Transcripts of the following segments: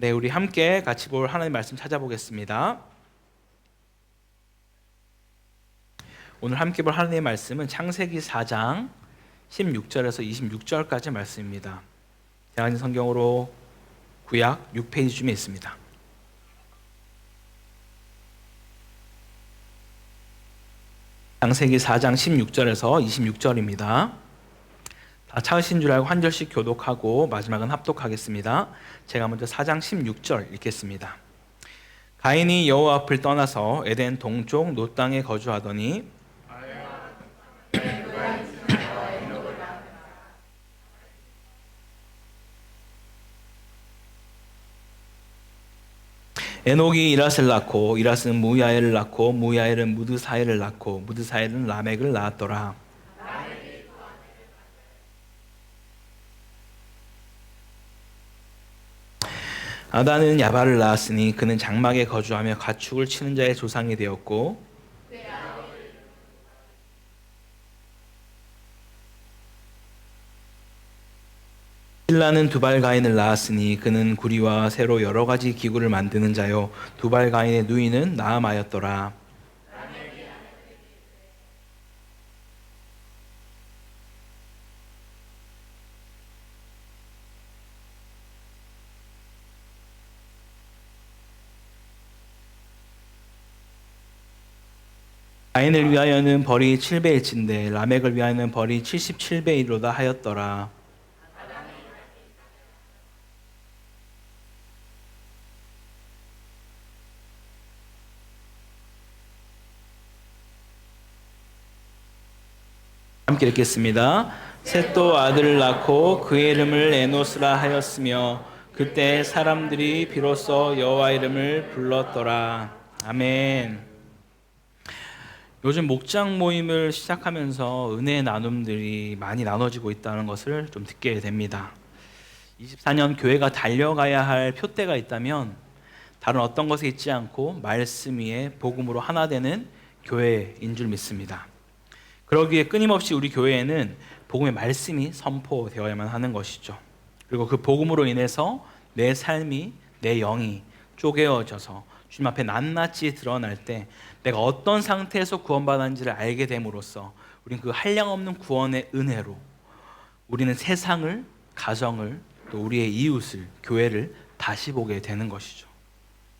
네, 우리 함께 같이 볼 하나님 말씀 찾아보겠습니다. 오늘 함께 볼 하나님의 말씀은 창세기 4장 16절에서 26절까지 말씀입니다. 대한민국 성경으로 구약 6페이지쯤에 있습니다. 창세기 4장 16절에서 26절입니다. 다 찾으신 줄 알고 한 절씩 교독하고 마지막은 합독하겠습니다. 제가 먼저 4장 16절 읽겠습니다. 가인이 여호와 앞을 떠나서 에덴 동쪽 노 땅에 거주하더니 에녹이 이랏을 낳고 이랏은 무야엘을 낳고 무야엘은 무드사엘을 낳고 무드사엘은 라멕을 낳았더라. 아다는 야발을 낳았으니 그는 장막에 거주하며 가축을 치는 자의 조상이 되었고 실라는 두발가인을 낳았으니 그는 구리와 새로 여러 가지 기구를 만드는 자요 두발가인의 누이는 나아마였더라. 가인을 위하여는 벌이 7배일진데 라멕을 위하여는 벌이 77배이로다 하였더라. 함께 읽겠습니다. 셋도 아들을 낳고 그의 이름을 에노스라 하였으며 그때 사람들이 비로소 여호와 이름을 불렀더라. 아멘. 요즘 목장 모임을 시작하면서 은혜 나눔들이 많이 나눠지고 있다는 것을 좀 듣게 됩니다. 24년 교회가 달려가야 할 표대가 있다면 다른 어떤 것에 있지 않고 말씀 위에 복음으로 하나 되는 교회인 줄 믿습니다. 그러기에 끊임없이 우리 교회에는 복음의 말씀이 선포되어야만 하는 것이죠. 그리고 그 복음으로 인해서 내 삶이, 내 영이 쪼개어져서 주님 앞에 낱낱이 드러날 때 내가 어떤 상태에서 구원받았는지를 알게 됨으로써 우리는 그 한량없는 구원의 은혜로 우리는 세상을, 가정을, 또 우리의 이웃을, 교회를 다시 보게 되는 것이죠.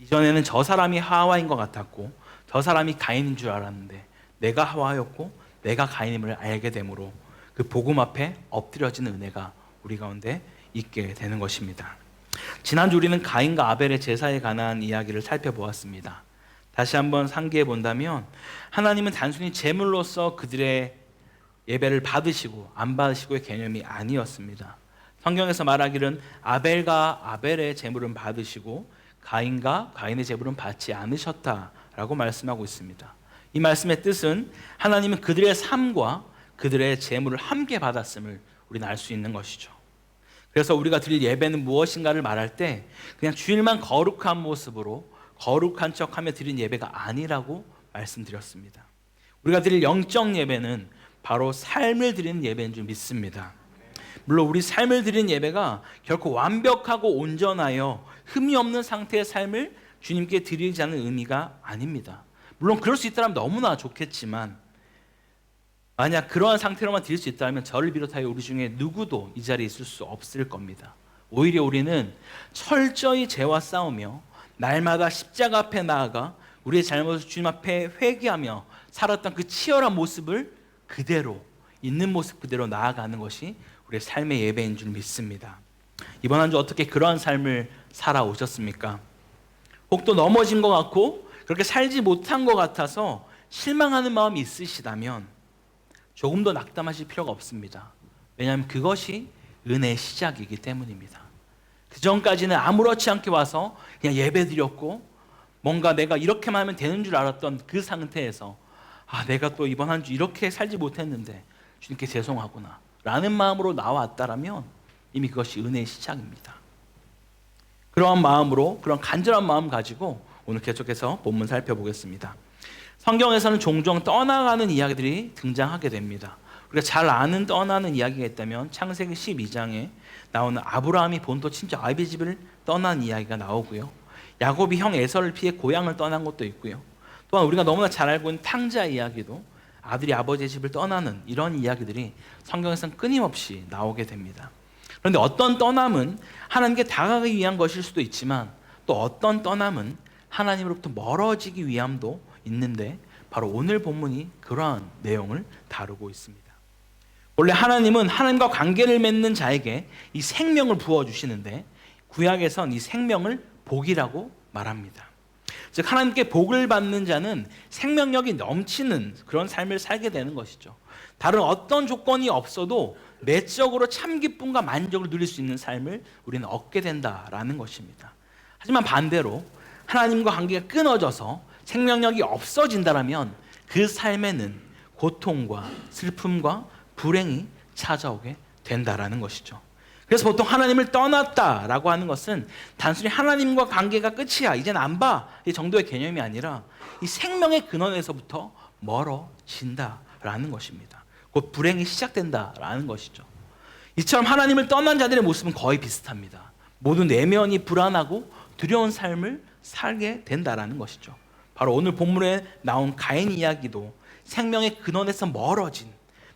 이전에는 저 사람이 하와인 것 같았고 저 사람이 가인인 줄 알았는데 내가 하와였고 내가 가인임을 알게 되므로 그 복음 앞에 엎드려지는 은혜가 우리 가운데 있게 되는 것입니다. 지난주 우리는 가인과 아벨의 제사에 관한 이야기를 살펴보았습니다. 다시 한번 상기해 본다면 하나님은 단순히 제물로서 그들의 예배를 받으시고 안 받으시고의 개념이 아니었습니다. 성경에서 말하기는 아벨과 아벨의 제물은 받으시고 가인과 가인의 제물은 받지 않으셨다라고 말씀하고 있습니다. 이 말씀의 뜻은 하나님은 그들의 삶과 그들의 제물을 함께 받았음을 우리는 알 수 있는 것이죠. 그래서 우리가 드릴 예배는 무엇인가를 말할 때 그냥 주일만 거룩한 모습으로 거룩한 척하며 드린 예배가 아니라고 말씀드렸습니다. 우리가 드릴 영적 예배는 바로 삶을 드리는 예배인 줄 믿습니다. 물론 우리 삶을 드리는 예배가 결코 완벽하고 온전하여 흠이 없는 상태의 삶을 주님께 드리지 않는 의미가 아닙니다. 물론 그럴 수 있다면 너무나 좋겠지만 만약 그러한 상태로만 드릴 수 있다면 저를 비롯하여 우리 중에 누구도 이 자리에 있을 수 없을 겁니다. 오히려 우리는 철저히 죄와 싸우며 날마다 십자가 앞에 나아가 우리의 잘못을 주님 앞에 회개하며 살았던 그 치열한 모습을 그대로 있는 모습 그대로 나아가는 것이 우리의 삶의 예배인 줄 믿습니다. 이번 한 주 어떻게 그러한 삶을 살아오셨습니까? 혹 또 넘어진 것 같고 그렇게 살지 못한 것 같아서 실망하는 마음이 있으시다면 조금 더 낙담하실 필요가 없습니다. 왜냐하면 그것이 은혜의 시작이기 때문입니다. 그 전까지는 아무렇지 않게 와서 그냥 예배드렸고 뭔가 내가 이렇게만 하면 되는 줄 알았던 그 상태에서 내가 또 이번 한 주 이렇게 살지 못했는데 주님께 죄송하구나 라는 마음으로 나왔다라면 이미 그것이 은혜의 시작입니다. 그러한 마음으로 그런 간절한 마음 가지고 오늘 계속해서 본문 살펴보겠습니다. 성경에서는 종종 떠나가는 이야기들이 등장하게 됩니다. 우리가 잘 아는 떠나는 이야기가 있다면 창세기 12장에 나오는 아브라함이 본토 친척 아비 집을 떠난 이야기가 나오고요. 야곱이 형 에서를 피해 고향을 떠난 것도 있고요. 또한 우리가 너무나 잘 알고 있는 탕자 이야기도 아들이 아버지의 집을 떠나는 이런 이야기들이 성경에서는 끊임없이 나오게 됩니다. 그런데 어떤 떠남은 하나님께 다가가기 위한 것일 수도 있지만 또 어떤 떠남은 하나님으로부터 멀어지기 위함도 있는데 바로 오늘 본문이 그러한 내용을 다루고 있습니다. 원래 하나님은 하나님과 관계를 맺는 자에게 이 생명을 부어주시는데 구약에선 이 생명을 복이라고 말합니다. 즉 하나님께 복을 받는 자는 생명력이 넘치는 그런 삶을 살게 되는 것이죠. 다른 어떤 조건이 없어도 내적으로 참 기쁨과 만족을 누릴 수 있는 삶을 우리는 얻게 된다라는 것입니다. 하지만 반대로 하나님과 관계가 끊어져서 생명력이 없어진다면 그 삶에는 고통과 슬픔과 불행이 찾아오게 된다라는 것이죠. 그래서 보통 하나님을 떠났다라고 하는 것은 단순히 하나님과 관계가 끝이야, 이젠 안 봐, 이 정도의 개념이 아니라 이 생명의 근원에서부터 멀어진다라는 것입니다. 곧 불행이 시작된다라는 것이죠. 이처럼 하나님을 떠난 자들의 모습은 거의 비슷합니다. 모두 내면이 불안하고 두려운 삶을 살게 된다라는 것이죠. 바로 오늘 본문에 나온 가인 이야기도 생명의 근원에서 멀어진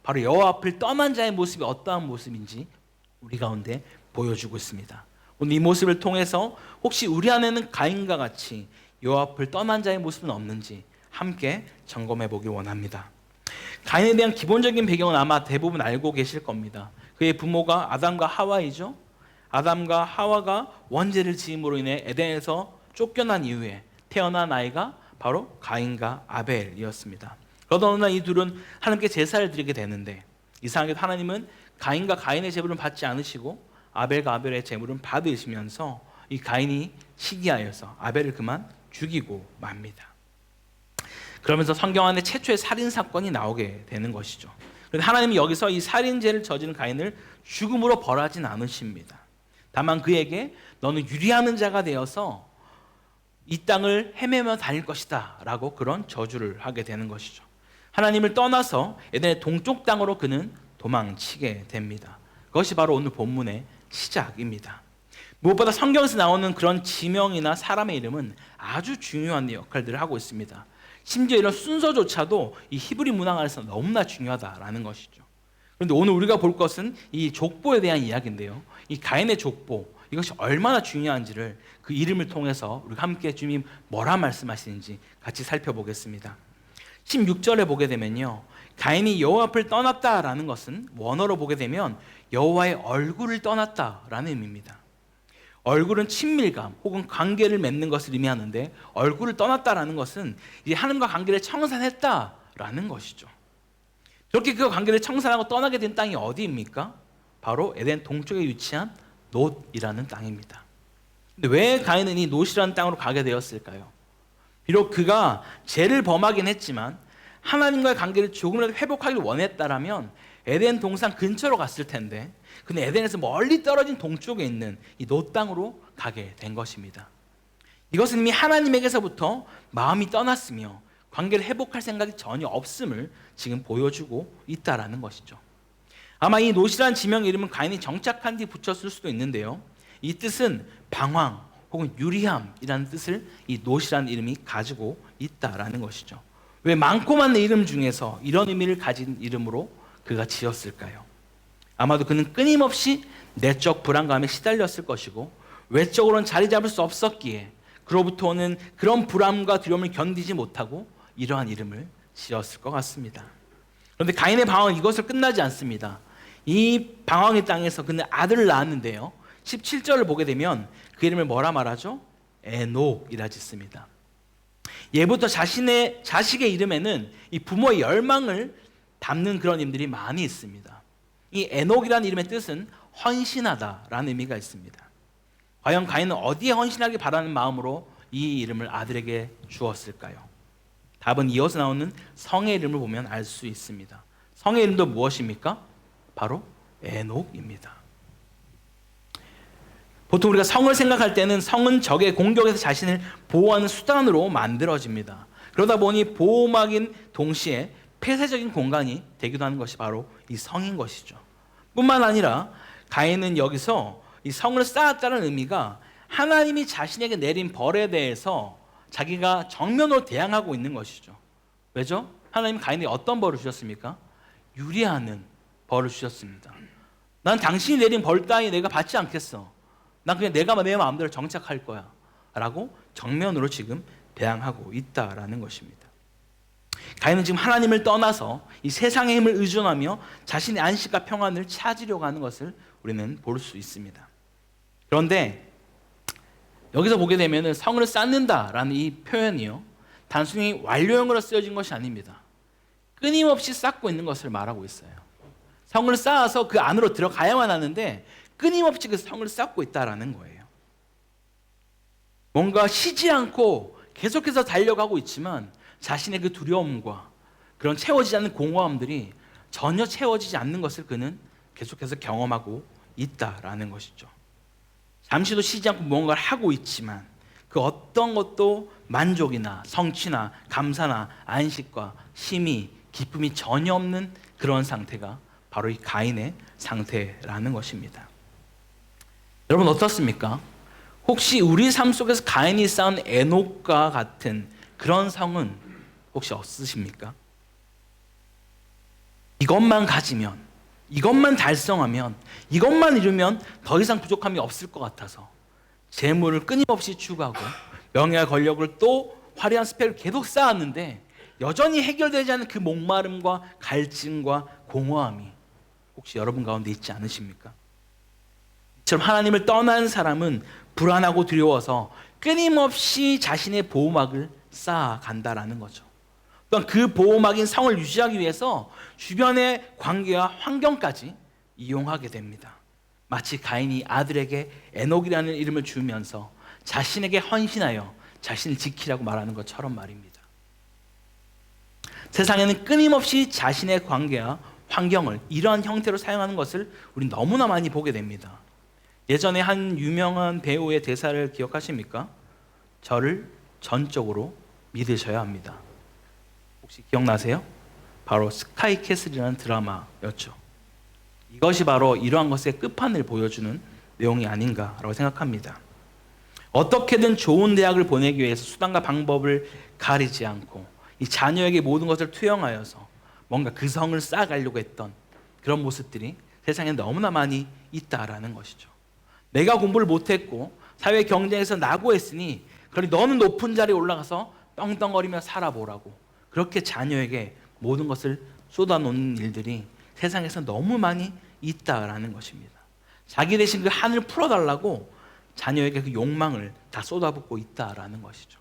바로 여호와 앞을 떠난 자의 모습이 어떠한 모습인지 우리 가운데 보여주고 있습니다. 오늘 이 모습을 통해서 혹시 우리 안에는 가인과 같이 여호와 앞을 떠난 자의 모습은 없는지 함께 점검해 보길 원합니다. 가인에 대한 기본적인 배경은 아마 대부분 알고 계실 겁니다. 그의 부모가 아담과 하와이죠. 아담과 하와가 원죄를 지음으로 인해 에덴에서 쫓겨난 이후에 태어난 아이가 바로 가인과 아벨이었습니다. 그러다 어느 날 이 둘은 하나님께 제사를 드리게 되는데 이상하게도 하나님은 가인과 가인의 제물은 받지 않으시고 아벨과 아벨의 제물은 받으시면서 이 가인이 시기하여서 아벨을 그만 죽이고 맙니다. 그러면서 성경 안에 최초의 살인 사건이 나오게 되는 것이죠. 그런데 하나님이 여기서 이 살인죄를 저지른 가인을 죽음으로 벌하진 않으십니다. 다만 그에게 너는 유리하는 자가 되어서 이 땅을 헤매며 다닐 것이다 라고 그런 저주를 하게 되는 것이죠. 하나님을 떠나서 에덴의 동쪽 땅으로 그는 도망치게 됩니다. 그것이 바로 오늘 본문의 시작입니다. 무엇보다 성경에서 나오는 그런 지명이나 사람의 이름은 아주 중요한 역할들을 하고 있습니다. 심지어 이런 순서조차도 이 히브리 문화 안에서 너무나 중요하다라는 것이죠. 그런데 오늘 우리가 볼 것은 이 족보에 대한 이야기인데요. 이 가인의 족보, 이것이 얼마나 중요한지를 그 이름을 통해서 우리가 함께 주님 뭐라 말씀하시는지 같이 살펴보겠습니다. 16절에 보게 되면요, 가인이 여호와 앞을 떠났다라는 것은 원어로 보게 되면 여호와의 얼굴을 떠났다라는 의미입니다. 얼굴은 친밀감 혹은 관계를 맺는 것을 의미하는데 얼굴을 떠났다라는 것은 이제 하나님과 관계를 청산했다라는 것이죠. 그렇게 그 관계를 청산하고 떠나게 된 땅이 어디입니까? 바로 에덴 동쪽에 위치한 놋이라는 땅입니다. 근데 왜 가인은 이 놋이라는 땅으로 가게 되었을까요? 비록 그가 죄를 범하긴 했지만 하나님과의 관계를 조금이라도 회복하기를 원했다라면 에덴 동산 근처로 갔을 텐데 그는 에덴에서 멀리 떨어진 동쪽에 있는 이 놋 땅으로 가게 된 것입니다. 이것은 이미 하나님에게서부터 마음이 떠났으며 관계를 회복할 생각이 전혀 없음을 지금 보여주고 있다라는 것이죠. 아마 이 놋이라는 지명 이름은 가인이 정착한 뒤 붙였을 수도 있는데요, 이 뜻은 방황 혹은 유리함이라는 뜻을 이 놋이라는 이름이 가지고 있다라는 것이죠. 왜 많고 많은 이름 중에서 이런 의미를 가진 이름으로 그가 지었을까요? 아마도 그는 끊임없이 내적 불안감에 시달렸을 것이고 외적으로는 자리 잡을 수 없었기에 그로부터 오는 그런 불안과 두려움을 견디지 못하고 이러한 이름을 지었을 것 같습니다. 그런데 가인의 방황은 이것을 끝나지 않습니다. 이 방황의 땅에서 그는 아들을 낳았는데요, 17절을 보게 되면 그 이름을 뭐라 말하죠? 에녹이라 짓습니다. 예부터 자식의 이름에는 이 부모의 열망을 담는 그런 이름들이 많이 있습니다. 이 에녹이라는 이름의 뜻은 헌신하다라는 의미가 있습니다. 과연 가인은 어디에 헌신하길 바라는 마음으로 이 이름을 아들에게 주었을까요? 답은 이어서 나오는 성의 이름을 보면 알 수 있습니다. 성의 이름도 무엇입니까? 바로 에녹입니다. 보통 우리가 성을 생각할 때는 성은 적의 공격에서 자신을 보호하는 수단으로 만들어집니다. 그러다 보니 보호막인 동시에 폐쇄적인 공간이 되기도 하는 것이 바로 이 성인 것이죠. 뿐만 아니라 가인은 여기서 이 성을 쌓았다는 의미가 하나님이 자신에게 내린 벌에 대해서 자기가 정면으로 대항하고 있는 것이죠. 왜죠? 하나님 가인에게 어떤 벌을 주셨습니까? 유리하는 벌을 주셨습니다. 난 당신이 내린 벌 따위 내가 받지 않겠어. 난 그냥 내가 내 마음대로 정착할 거야 라고 정면으로 지금 대항하고 있다라는 것입니다. 가인은 지금 하나님을 떠나서 이 세상의 힘을 의존하며 자신의 안식과 평안을 찾으려고 하는 것을 우리는 볼 수 있습니다. 그런데 여기서 보게 되면 성을 쌓는다라는 이 표현이요, 단순히 완료형으로 쓰여진 것이 아닙니다. 끊임없이 쌓고 있는 것을 말하고 있어요. 성을 쌓아서 그 안으로 들어가야만 하는데 끊임없이 그 성을 쌓고 있다라는 거예요. 뭔가 쉬지 않고 계속해서 달려가고 있지만 자신의 그 두려움과 그런 채워지지 않는 공허함들이 전혀 채워지지 않는 것을 그는 계속해서 경험하고 있다라는 것이죠. 잠시도 쉬지 않고 무언가를 하고 있지만 그 어떤 것도 만족이나 성취나 감사나 안식과 쉼이 기쁨이 전혀 없는 그런 상태가 바로 이 가인의 상태라는 것입니다. 여러분 어떻습니까? 혹시 우리 삶 속에서 가인이 쌓은 에녹과 같은 그런 성은 혹시 없으십니까? 이것만 가지면, 이것만 달성하면, 이것만 이루면 더 이상 부족함이 없을 것 같아서 재물을 끊임없이 추구하고 명예와 권력을 또 화려한 스펙을 계속 쌓았는데 여전히 해결되지 않은 그 목마름과 갈증과 공허함이 혹시 여러분 가운데 있지 않으십니까? 이처럼 하나님을 떠난 사람은 불안하고 두려워서 끊임없이 자신의 보호막을 쌓아간다라는 거죠. 또한 그 보호막인 성을 유지하기 위해서 주변의 관계와 환경까지 이용하게 됩니다. 마치 가인이 아들에게 에녹이라는 이름을 주면서 자신에게 헌신하여 자신을 지키라고 말하는 것처럼 말입니다. 세상에는 끊임없이 자신의 관계와 환경을 이러한 형태로 사용하는 것을 우리 너무나 많이 보게 됩니다. 예전에 한 유명한 배우의 대사를 기억하십니까? 저를 전적으로 믿으셔야 합니다. 혹시 기억나세요? 바로 스카이캐슬이라는 드라마였죠. 이것이 바로 이러한 것의 끝판을 보여주는 내용이 아닌가라고 생각합니다. 어떻게든 좋은 대학을 보내기 위해서 수단과 방법을 가리지 않고 이 자녀에게 모든 것을 투영하여서 뭔가 그 성을 쌓아가려고 했던 그런 모습들이 세상에 너무나 많이 있다라는 것이죠. 내가 공부를 못했고 사회 경쟁에서 낙오했으니 그러니 너는 높은 자리에 올라가서 떵떵거리며 살아보라고 그렇게 자녀에게 모든 것을 쏟아놓는 일들이 세상에서 너무 많이 있다라는 것입니다. 자기 대신 그 한을 풀어달라고 자녀에게 그 욕망을 다 쏟아붓고 있다라는 것이죠.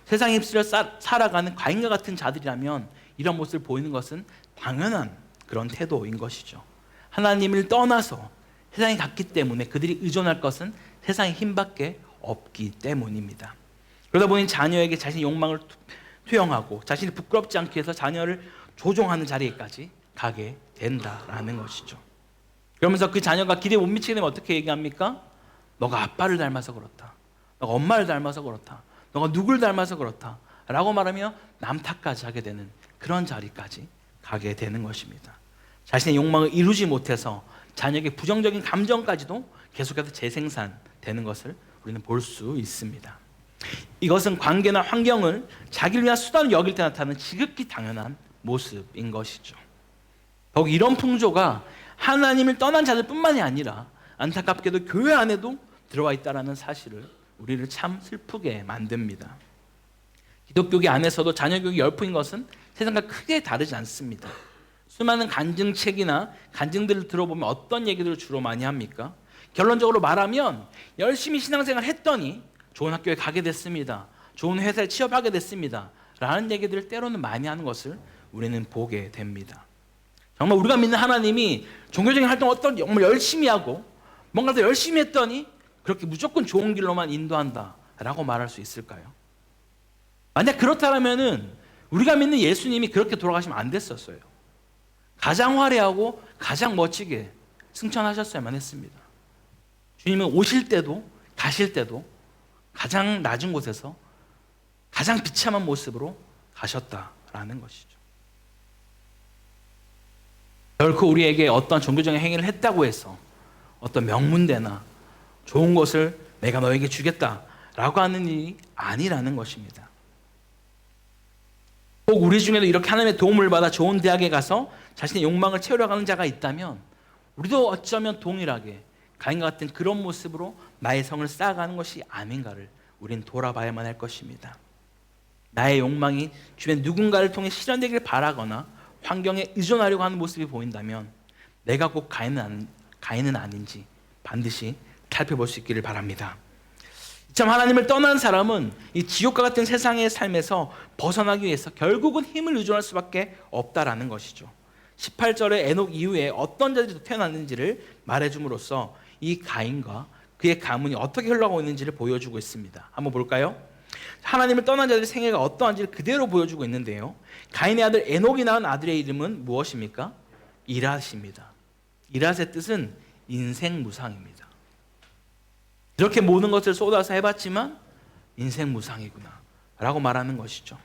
세상에 휩쓸려 살아가는 가인과 같은 자들이라면 이런 모습을 보이는 것은 당연한 그런 태도인 것이죠. 하나님을 떠나서 세상에 갔기 때문에 그들이 의존할 것은 세상의 힘밖에 없기 때문입니다. 그러다 보니 자녀에게 자신의 욕망을 투영하고 자신이 부끄럽지 않게 해서 자녀를 조종하는 자리에까지 가게 된다라는 것이죠. 그러면서 그 자녀가 기대에 못 미치게 되면 어떻게 얘기합니까? 너가 아빠를 닮아서 그렇다. 너가 엄마를 닮아서 그렇다. 너가 누굴 닮아서 그렇다. 라고 말하며 남 탓까지 하게 되는 그런 자리까지 가게 되는 것입니다. 자신의 욕망을 이루지 못해서 자녀에게 부정적인 감정까지도 계속해서 재생산되는 것을 우리는 볼 수 있습니다. 이것은 관계나 환경을 자기를 위한 수단으로 여길 때 나타나는 지극히 당연한 모습인 것이죠. 더욱 이런 풍조가 하나님을 떠난 자들뿐만이 아니라 안타깝게도 교회 안에도 들어와 있다는 사실을 우리를 참 슬프게 만듭니다. 기독교계 안에서도 자녀교육이 열풍인 것은 세상과 크게 다르지 않습니다. 수많은 간증책이나 간증들을 들어보면 어떤 얘기들을 주로 많이 합니까? 결론적으로 말하면 열심히 신앙생활 했더니 좋은 학교에 가게 됐습니다. 좋은 회사에 취업하게 됐습니다. 라는 얘기들을 때로는 많이 하는 것을 우리는 보게 됩니다. 정말 우리가 믿는 하나님이 종교적인 활동을 정말 열심히 하고 뭔가 더 열심히 했더니 그렇게 무조건 좋은 길로만 인도한다라고 말할 수 있을까요? 만약 그렇다면은 우리가 믿는 예수님이 그렇게 돌아가시면 안 됐었어요. 가장 화려하고 가장 멋지게 승천하셨어야만 했습니다. 주님은 오실 때도 가실 때도 가장 낮은 곳에서 가장 비참한 모습으로 가셨다라는 것이죠. 결코 우리에게 어떤 종교적인 행위를 했다고 해서 어떤 명문대나 좋은 것을 내가 너에게 주겠다라고 하는 일이 아니라는 것입니다. 꼭 우리 중에도 이렇게 하나님의 도움을 받아 좋은 대학에 가서 자신의 욕망을 채우려 하는 자가 있다면 우리도 어쩌면 동일하게 가인과 같은 그런 모습으로 나의 성을 쌓아가는 것이 아닌가를 우린 돌아봐야만 할 것입니다. 나의 욕망이 주변 누군가를 통해 실현되길 바라거나 환경에 의존하려고 하는 모습이 보인다면 내가 꼭 가인은 아닌지 반드시 살펴볼 수 있기를 바랍니다. 참 하나님을 떠난 사람은 이 지옥과 같은 세상의 삶에서 벗어나기 위해서 결국은 힘을 의존할 수밖에 없다라는 것이죠. 18절에 에녹 이후에 어떤 자들이 태어났는지를 말해줌으로써 이 가인과 그의 가문이 어떻게 흘러가고 있는지를 보여주고 있습니다. 한번 볼까요? 하나님을 떠난 자들의 생애가 어떠한지를 그대로 보여주고 있는데요. 가인의 아들 에녹이 낳은 아들의 이름은 무엇입니까? 이랏입니다. 이랏의 뜻은 인생 무상입니다. 이렇게 모든 것을 쏟아서 해봤지만 인생 무상이구나 라고 말하는 것이죠.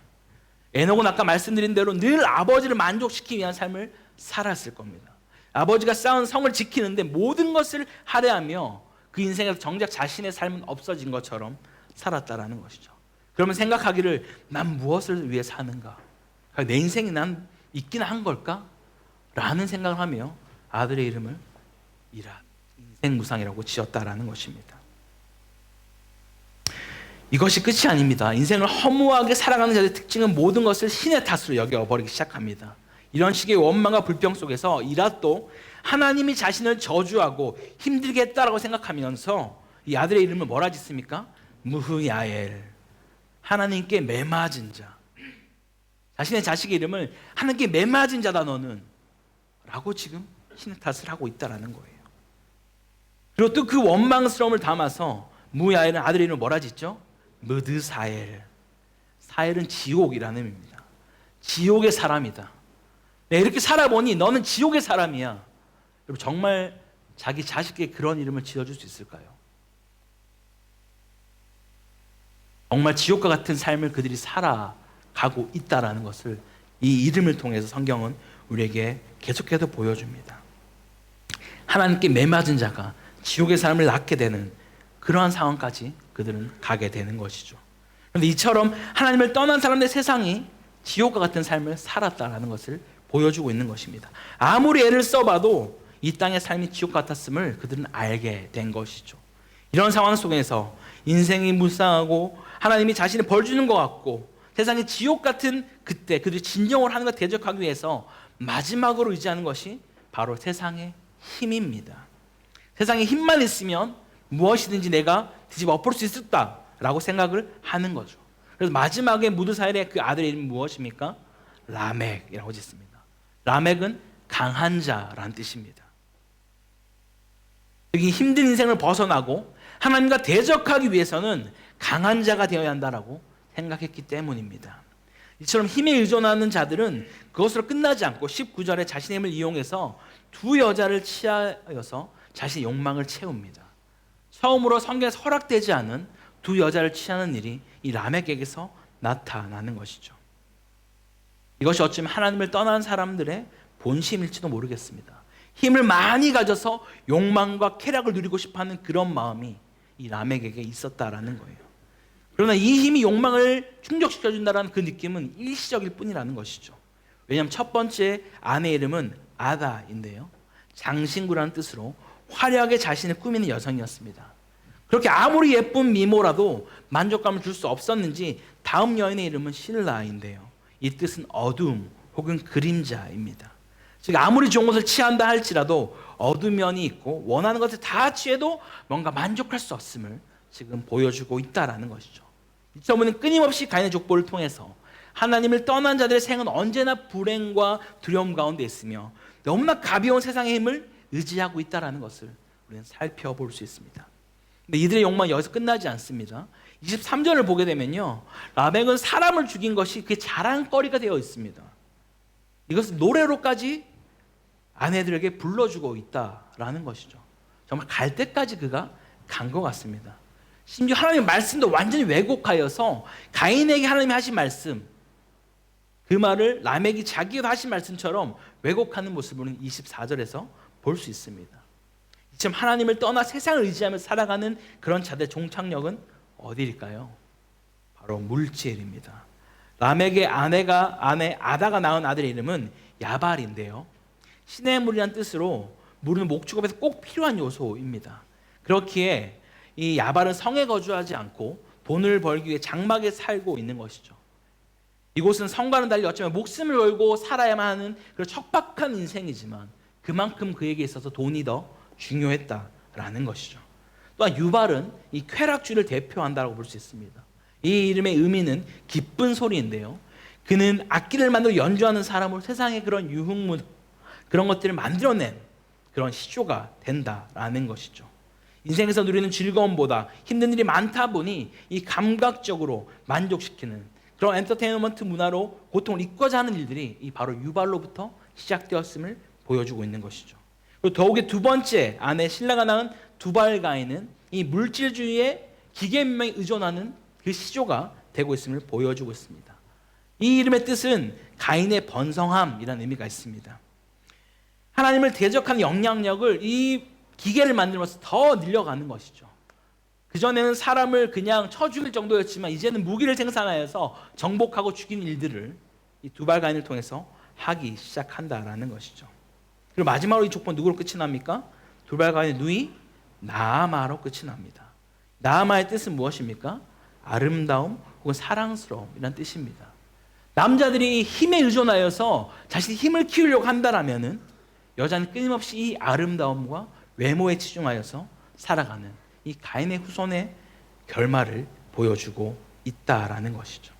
에녹은 아까 말씀드린 대로 늘 아버지를 만족시키기 위한 삶을 살았을 겁니다. 아버지가 쌓은 성을 지키는데 모든 것을 할애하며 그 인생에서 정작 자신의 삶은 없어진 것처럼 살았다라는 것이죠. 그러면 생각하기를 난 무엇을 위해 사는가? 내 인생이 난 있긴 한 걸까? 라는 생각을 하며 아들의 이름을 이랏, 인생 무상이라고 지었다라는 것입니다. 이것이 끝이 아닙니다. 인생을 허무하게 살아가는 자들의 특징은 모든 것을 신의 탓으로 여겨버리기 시작합니다. 이런 식의 원망과 불평 속에서 이랏도 하나님이 자신을 저주하고 힘들게 했다라고 생각하면서 이 아들의 이름을 뭐라 짓습니까? 무흐야엘, 하나님께 매맞은 자. 자신의 자식의 이름을 하나님께 매맞은 자다 너는 라고 지금 신의 탓을 하고 있다는 거예요. 그리고 또 그 원망스러움을 담아서 무야엘은 아들의 이름을 뭐라 짓죠? 무드사엘. 사엘은 지옥이라는 의미입니다. 지옥의 사람이다. 이렇게 살아보니 너는 지옥의 사람이야. 여러분 정말 자기 자식에게 그런 이름을 지어줄 수 있을까요? 정말 지옥과 같은 삶을 그들이 살아가고 있다는 것을 이 이름을 통해서 성경은 우리에게 계속해서 보여줍니다. 하나님께 매맞은 자가 지옥의 삶을 낳게 되는 그러한 상황까지 그들은 가게 되는 것이죠. 그런데 이처럼 하나님을 떠난 사람들의 세상이 지옥과 같은 삶을 살았다는 것을 보여주고 있는 것입니다. 아무리 애를 써봐도 이 땅의 삶이 지옥 같았음을 그들은 알게 된 것이죠. 이런 상황 속에서 인생이 무쌍하고 하나님이 자신을 벌 주는 것 같고 세상이 지옥 같은 그때 그들이 진정을 하는 것 대적하기 위해서 마지막으로 의지하는 것이 바로 세상의 힘입니다. 세상에 힘만 있으면 무엇이든지 내가 뒤집어 엎을 수 있었다라고 생각을 하는 거죠. 그래서 마지막에 무드사엘의 그 아들의 이름이 무엇입니까? 라멕이라고 짓습니다. 라멕은 강한 자라는 뜻입니다. 여기 힘든 인생을 벗어나고 하나님과 대적하기 위해서는 강한 자가 되어야 한다라고 생각했기 때문입니다. 이처럼 힘에 의존하는 자들은 그것으로 끝나지 않고 19절에 자신의 힘을 이용해서 두 여자를 취하여서 자신의 욕망을 채웁니다. 처음으로 성경에서 허락되지 않은 두 여자를 취하는 일이 이 라멕에게서 나타나는 것이죠. 이것이 어쩌면 하나님을 떠난 사람들의 본심일지도 모르겠습니다. 힘을 많이 가져서 욕망과 쾌락을 누리고 싶어하는 그런 마음이 이 라멕에게 있었다라는 거예요. 그러나 이 힘이 욕망을 충족시켜준다는 그 느낌은 일시적일 뿐이라는 것이죠. 왜냐하면 첫 번째 아내의 이름은 아다인데요, 장신구라는 뜻으로 화려하게 자신을 꾸미는 여성이었습니다. 그렇게 아무리 예쁜 미모라도 만족감을 줄 수 없었는지 다음 여인의 이름은 실라인데요, 이 뜻은 어둠 혹은 그림자입니다. 즉 아무리 좋은 것을 취한다 할지라도 어두운 면이 있고 원하는 것을 다 취해도 뭔가 만족할 수 없음을 지금 보여주고 있다라는 것이죠. 이 점은 끊임없이 가인의 족보를 통해서 하나님을 떠난 자들의 생은 언제나 불행과 두려움 가운데 있으며 너무나 가벼운 세상의 힘을 의지하고 있다는 것을 우리는 살펴볼 수 있습니다. 근데 이들의 욕망이 여기서 끝나지 않습니다. 23절을 보게 되면요, 라멕은 사람을 죽인 것이 그의 자랑거리가 되어 있습니다. 이것을 노래로까지 아내들에게 불러주고 있다라는 것이죠. 정말 갈 때까지 그가 간 것 같습니다. 심지어 하나님의 말씀도 완전히 왜곡하여서 가인에게 하나님이 하신 말씀, 그 말을 라멕이 자기가 하신 말씀처럼 왜곡하는 모습을 우리는 24절에서 볼 수 있습니다. 지금 하나님을 떠나 세상을 의지하며 살아가는 그런 자들의 종착역은 어디일까요? 바로 물질입니다. 라멕의 아내 아다가 낳은 아들의 이름은 야발인데요. 신의 물이란 뜻으로 물은 목축업에서 꼭 필요한 요소입니다. 그렇기에 이 야발은 성에 거주하지 않고 돈을 벌기 위해 장막에 살고 있는 것이죠. 이곳은 성과는 달리 어쩌면 목숨을 걸고 살아야만 하는 그런 척박한 인생이지만 그만큼 그에게 있어서 돈이 더 중요했다라는 것이죠. 또한 유발은 이 쾌락주의를 대표한다고 볼 수 있습니다. 이 이름의 의미는 기쁜 소리인데요. 그는 악기를 만들어 연주하는 사람으로 세상의 그런 유흥문 그런 것들을 만들어낸 그런 시조가 된다라는 것이죠. 인생에서 누리는 즐거움보다 힘든 일이 많다 보니 이 감각적으로 만족시키는 그런 엔터테인먼트 문화로 고통을 잊고자 하는 일들이 이 바로 유발로부터 시작되었음을 보여주고 있는 것이죠. 그리고 더욱이 두 번째 아내 신라가 낳은 두발가인은 이 물질주의의 기계명에 의존하는 그 시조가 되고 있음을 보여주고 있습니다. 이 이름의 뜻은 가인의 번성함이라는 의미가 있습니다. 하나님을 대적하는 영향력을 이 기계를 만들면서 더 늘려가는 것이죠. 그전에는 사람을 그냥 쳐 죽일 정도였지만 이제는 무기를 생산하여서 정복하고 죽이는 일들을 이 두발가인을 통해서 하기 시작한다라는 것이죠. 그리고 마지막으로 이 족보는 누구로 끝이 납니까? 두발가인의 누이 나아마로 끝이 납니다. 나아마의 뜻은 무엇입니까? 아름다움 혹은 사랑스러움이라는 뜻입니다. 남자들이 힘에 의존하여서 자신의 힘을 키우려고 한다라면은 여자는 끊임없이 이 아름다움과 외모에 치중하여서 살아가는 이 가인의 후손의 결말을 보여주고 있다라는 것이죠.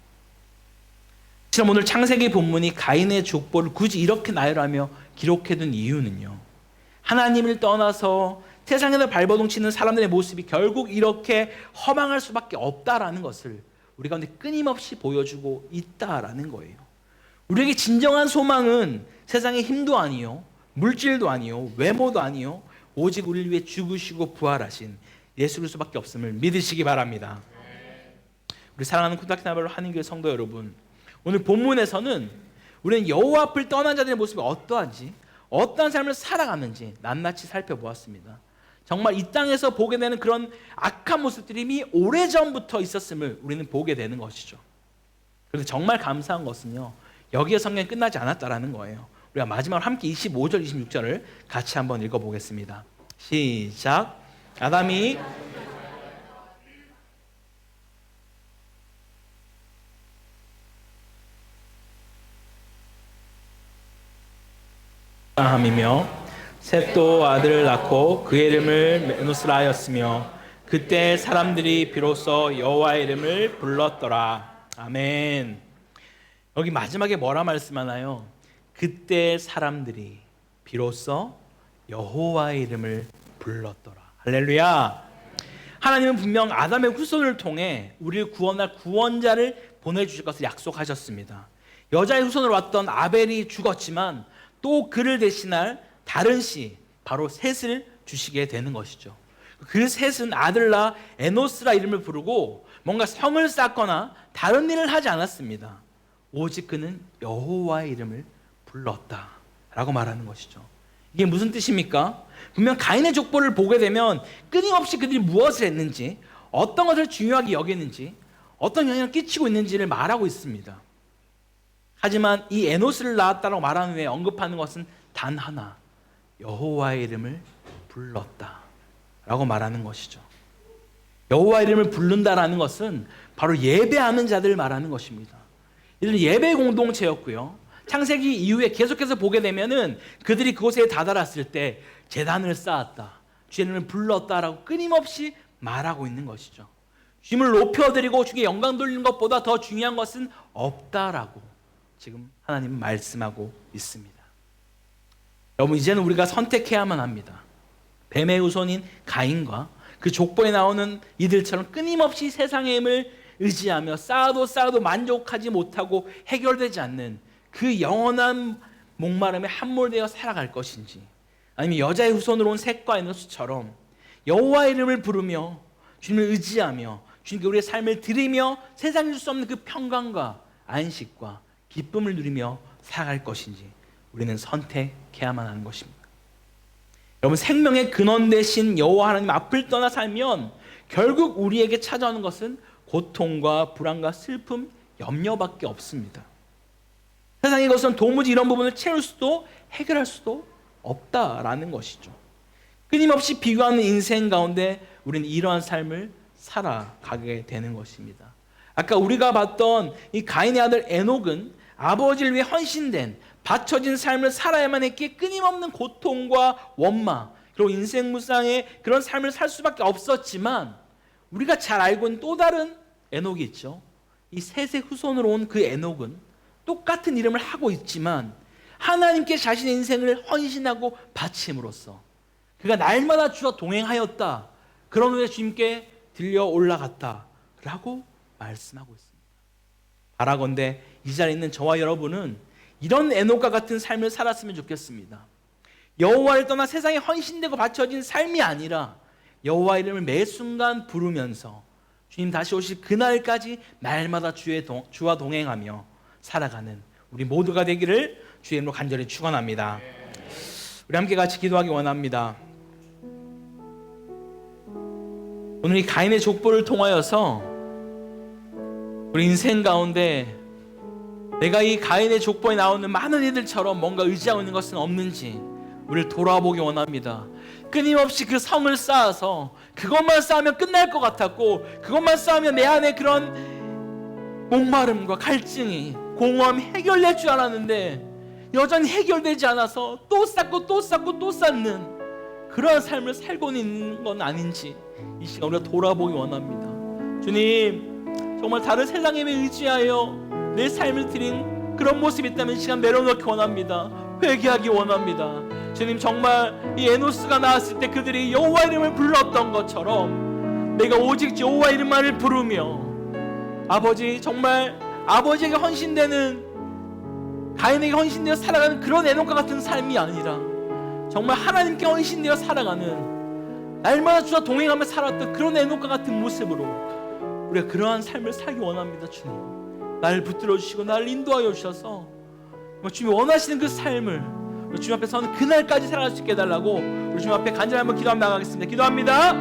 지금 오늘 창세기 본문이 가인의 족보를 굳이 이렇게 나열하며 기록해둔 이유는요. 하나님을 떠나서 세상에서 발버둥치는 사람들의 모습이 결국 이렇게 허망할 수밖에 없다라는 것을 우리 가운데 끊임없이 보여주고 있다라는 거예요. 우리에게 진정한 소망은 세상의 힘도 아니요, 물질도 아니요, 외모도 아니요, 오직 우리를 위해 죽으시고 부활하신 예수 그리스도밖에 없음을 믿으시기 바랍니다. 우리 사랑하는 쿠다키나발루 한인교회 성도 여러분, 오늘 본문에서는 우리는 여호와 앞을 떠난 자들의 모습이 어떠한지, 어떠한 삶을 살아가는지 낱낱이 살펴보았습니다. 정말 이 땅에서 보게 되는 그런 악한 모습들이 이미 오래전부터 있었음을 우리는 보게 되는 것이죠. 그런데 정말 감사한 것은요, 여기에 성경이 끝나지 않았다라는 거예요. 우리가 마지막으로 함께 25절, 26절을 같이 한번 읽어보겠습니다. 시작. 아담이 함이며 셋도 아들을 낳고 그의 이름을 메노스라 하였으며 그때 사람들이 비로소 여호와의 이름을 불렀더라. 아멘. 여기 마지막에 뭐라 말씀하나요? 그때 사람들이 비로소 여호와의 이름을 불렀더라. 할렐루야. 하나님은 분명 아담의 후손을 통해 우리를 구원할 구원자를 보내주실 것을 약속하셨습니다. 여자의 후손으로 왔던 아벨이 죽었지만 또 그를 대신할 다른 씨, 바로 셋을 주시게 되는 것이죠. 그 셋은 아들 낳아 에노스라 이름을 부르고 뭔가 성을 쌓거나 다른 일을 하지 않았습니다. 오직 그는 여호와의 이름을 불렀다라고 말하는 것이죠. 이게 무슨 뜻입니까? 분명 가인의 족보를 보게 되면 끊임없이 그들이 무엇을 했는지, 어떤 것을 중요하게 여기는지, 어떤 영향을 끼치고 있는지를 말하고 있습니다. 하지만 이 에노스를 낳았다라고 말하는 후에 언급하는 것은 단 하나, 여호와의 이름을 불렀다라고 말하는 것이죠. 여호와의 이름을 부른다라는 것은 바로 예배하는 자들을 말하는 것입니다. 이들은 예배 공동체였고요. 창세기 이후에 계속해서 보게 되면은 그들이 그곳에 다다랐을 때 제단을 쌓았다, 주의 이름을 불렀다라고 끊임없이 말하고 있는 것이죠. 주님을 높여드리고 주께 영광 돌리는 것보다 더 중요한 것은 없다라고 지금 하나님은 말씀하고 있습니다. 여러분, 이제는 우리가 선택해야만 합니다. 뱀의 후손인 가인과 그 족보에 나오는 이들처럼 끊임없이 세상의 힘을 의지하며 쌓아도 만족하지 못하고 해결되지 않는 그 영원한 목마름에 함몰되어 살아갈 것인지, 아니면 여자의 후손으로 온 셋과 에노스처럼 여호와의 이름을 부르며 주님을 의지하며 주님께 우리의 삶을 드리며 세상에 줄 수 없는 그 평강과 안식과 기쁨을 누리며 살아갈 것인지 우리는 선택해야만 하는 것입니다. 여러분, 생명의 근원 되신 여호와 하나님 앞을 떠나 살면 결국 우리에게 찾아오는 것은 고통과 불안과 슬픔, 염려밖에 없습니다. 세상의 것은 도무지 이런 부분을 채울 수도 해결할 수도 없다라는 것이죠. 끊임없이 비교하는 인생 가운데 우리는 이러한 삶을 살아가게 되는 것입니다. 아까 우리가 봤던 이 가인의 아들 에녹은 아버지를 위해 헌신된 바쳐진 삶을 살아야만 했기에 끊임없는 고통과 원망 그리고 인생 무상의 그런 삶을 살 수밖에 없었지만, 우리가 잘 알고 있는 또 다른 에녹이 있죠. 이 셋의 후손으로 온 그 에녹은 똑같은 이름을 하고 있지만 하나님께 자신의 인생을 헌신하고 바침으로써 그가 날마다 주와 동행하였다. 그런 후에 주님께 들려 올라갔다라고 말씀하고 있습니다. 바라건대 이 자리에 있는 저와 여러분은 이런 에녹과 같은 삶을 살았으면 좋겠습니다. 여호와를 떠나 세상에 헌신되고 바쳐진 삶이 아니라 여호와 이름을 매 순간 부르면서 주님 다시 오실 그날까지 날마다 주와 동행하며 살아가는 우리 모두가 되기를 주의 이름으로 간절히 축원합니다. 우리 함께 같이 기도하기 원합니다. 오늘 이 가인의 족보를 통하여서 우리 인생 가운데 내가 이 가인의 족보에 나오는 많은 이들처럼 뭔가 의지하고 있는 것은 없는지 우리를 돌아보기 원합니다. 끊임없이 그 성을 쌓아서 그것만 쌓으면 끝날 것 같았고, 그것만 쌓으면 내 안에 그런 목마름과 갈증이, 공허함이 해결될 줄 알았는데 여전히 해결되지 않아서 또 쌓고 또 쌓고 또 쌓는 그러한 삶을 살고 있는 건 아닌지 이 시간 우리가 돌아보기 원합니다. 주님, 정말 다른 세상에 의지하여 내 삶을 드린 그런 모습이 있다면 이 시간 내려놓기 원합니다. 회개하기 원합니다. 주님, 정말 이 에노스가 나왔을 때 그들이 여호와 이름을 불렀던 것처럼 내가 오직 여호와 이름만을 부르며 아버지, 정말 아버지에게 헌신되는, 가인에게 헌신되어 살아가는 그런 에녹과 같은 삶이 아니라 정말 하나님께 헌신되어 살아가는, 날마다 주와 동행하며 살았던 그런 에녹과 같은 모습으로 우리가 그러한 삶을 살기 원합니다. 주님, 나를 붙들어 주시고 나를 인도하여 주셔서 주님이 원하시는 그 삶을 주님 앞에 서는 그날까지 살아갈 수 있게 해달라고 우리 주님 앞에 간절히 한번 기도하며 나가겠습니다. 기도합니다.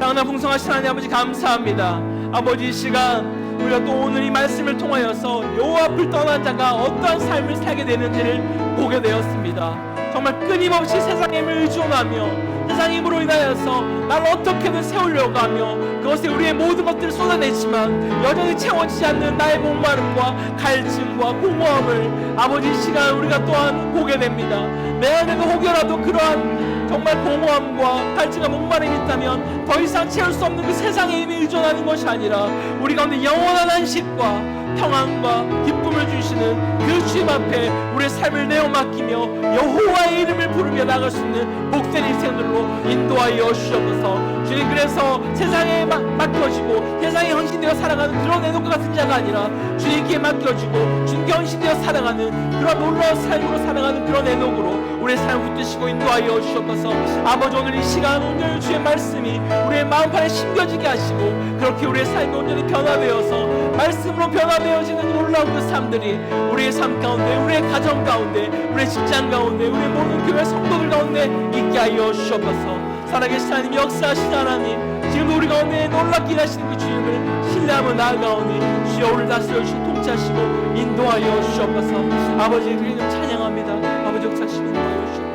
땅나 풍성하신 하나님 아버지, 감사합니다. 아버지, 이 시간 우리가 또 오늘 이 말씀을 통하여서 여호와 앞을 떠난 자가 어떠한 삶을 살게 되는지를 보게 되었습니다. 정말 끊임없이 세상의 힘을 의존하며 세상의 힘으로 인하여서 나를 어떻게든 세우려고 하며 그것에 우리의 모든 것들을 쏟아내지만 여전히 채워지지 않는 나의 목마름과 갈증과 공허함을 아버지, 이 시간 우리가 또한 보게 됩니다. 내 안에도 혹여라도 그러한 정말 공허함과 갈증과 목마름이 있다면 더 이상 채울 수 없는 그 세상의 힘에 의존하는 것이 아니라 우리 가운데 영원한 안식과 평안과 기쁨을 주시는 그 주님 앞에 우리의 삶을 내어 맡기며 여호와의 이름을 부르며 나갈 수 있는 복된 인생들로 인도하여 주옵소서. 주님, 그래서 세상에 맡겨지고 세상에 헌신되어 살아가는 그런 에녹과 같은 자가 아니라 주님께 맡겨지고 주님께 헌신되어 살아가는 그런 놀라운 삶으로 살아가는 그런 에녹으로 우리의 삶을 붙드시고 인도하여 주옵소서. 아버지, 오늘 이 시간 오늘 주의 말씀이 우리의 마음판에 심겨지게 하시고 그렇게 우리의 삶이 온전히 변화되어서 말씀으로 변화되어지는 놀라운 그 삶들이 우리의 삶 가운데, 우리의 가정 가운데, 우리의 직장 가운데, 우리의 모든 교회 성도들 가운데 있게 하여 주옵소서. 살아계신 하나님, 역사하신 하나님, 지금 우리 가운데 놀랍게 일하시는 그 주님을 신뢰하며 나아가오니 주여 오늘 다스려 주시고 통치하시고 인도하여 주옵소서. 아버지, 우리는 찬양합니다. 아버지, 역사하시고 인도하여 주옵소서.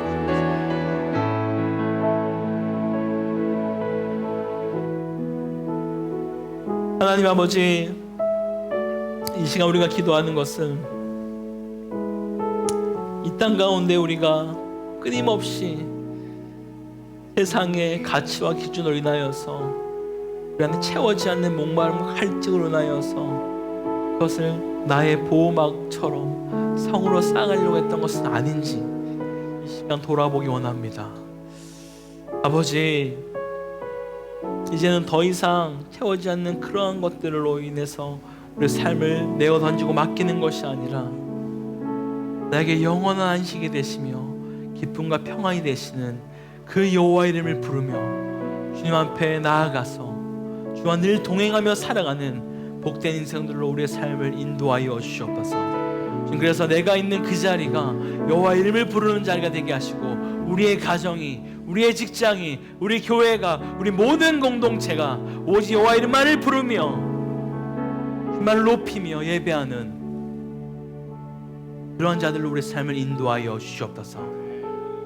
하나님 아버지, 이 시간 우리가 기도하는 것은 이 땅 가운데 우리가 끊임없이 세상의 가치와 기준으로 인하여서 우리 안에 채워지지 않는 목마름과 갈증으로 인하여서 그것을 나의 보호막처럼 성으로 쌓아가려고 했던 것은 아닌지 이 시간 돌아보기 원합니다. 아버지, 이제는 더 이상 채워지지 않는 그러한 것들로 인해서 우리 삶을 내어 던지고 맡기는 것이 아니라 나에게 영원한 안식이 되시며 기쁨과 평안이 되시는 그 여호와 이름을 부르며 주님 앞에 나아가서 주와 늘 동행하며 살아가는 복된 인생들로 우리의 삶을 인도하여 주시옵소서. 지금 그래서 내가 있는 그 자리가 여호와 이름을 부르는 자리가 되게 하시고, 우리의 가정이, 우리의 직장이, 우리 교회가, 우리 모든 공동체가 오직 여호와 이름만을 부르며 그만을 높이며 예배하는 그런 자들로 우리 삶을 인도하여 주시옵소서.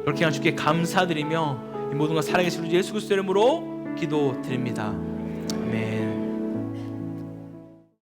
그렇게 한 주께 감사드리며 이 모든 것 살아계신 우리 예수 그리스도 이름으로 기도드립니다. 아멘.